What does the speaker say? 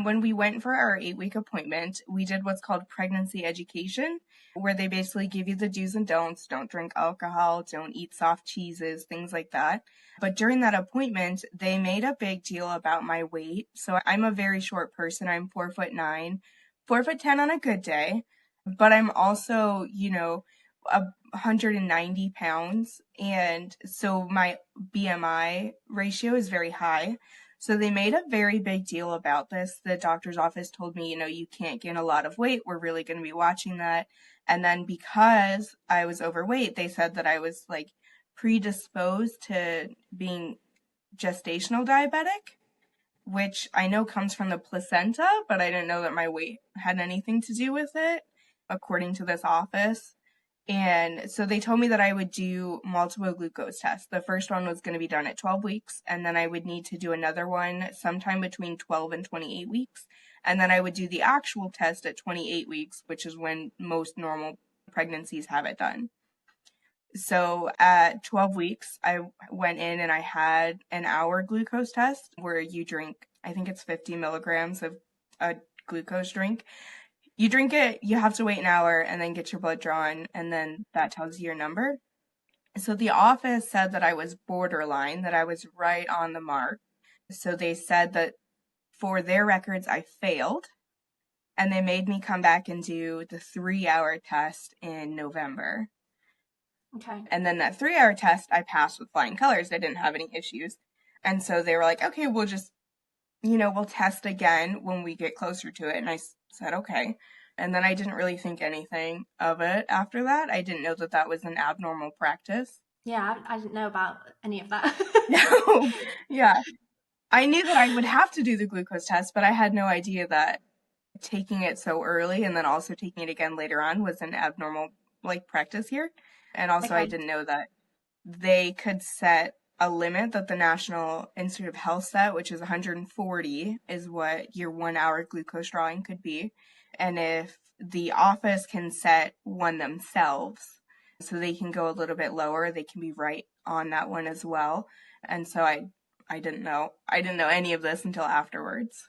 When we went for our 8-week appointment, we did what's called pregnancy education, where they basically give you the do's and don'ts. Don't drink alcohol, don't eat soft cheeses, things like that. But during that appointment, they made a big deal about my weight. So I'm a very short person. I'm 4'9", 4'10" on a good day. But I'm also, 190 pounds. And so my BMI ratio is very high. So they made a very big deal about this. The doctor's office told me, you can't gain a lot of weight. We're really going to be watching that. And then because I was overweight, they said that I was like predisposed to being gestational diabetic, which I know comes from the placenta, but I didn't know that my weight had anything to do with it, according to this office. And so they told me that I would do multiple glucose tests. The first one was going to be done at 12 weeks, and then I would need to do another one sometime between 12 and 28 weeks. And then I would do the actual test at 28 weeks, which is when most normal pregnancies have it done. So at 12 weeks, I went in and I had an hour glucose test where you drink, I think it's 50 milligrams of a glucose drink. You drink it, you have to wait an hour and then get your blood drawn, and then that tells you your number. So the office said that I was borderline, that I was right on the mark. So they said that for their records, I failed, and they made me come back and do the 3-hour test in November. Okay. And then that 3-hour test, I passed with flying colors. I didn't have any issues. And so they were like, okay, we'll just, we'll test again when we get closer to it. And I said, okay. And then I didn't really think anything of it after that. I didn't know that that was an abnormal practice. Yeah, I didn't know about any of that. No, yeah. I knew that I would have to do the glucose test, but I had no idea that taking it so early and then also taking it again later on was an abnormal practice here. And also I didn't know that they could set a limit that the National Institute of Health set, which is 140, is what your 1-hour glucose drawing could be. And if the office can set one themselves, so they can go a little bit lower, they can be right on that one as well. And so I didn't know any of this until afterwards.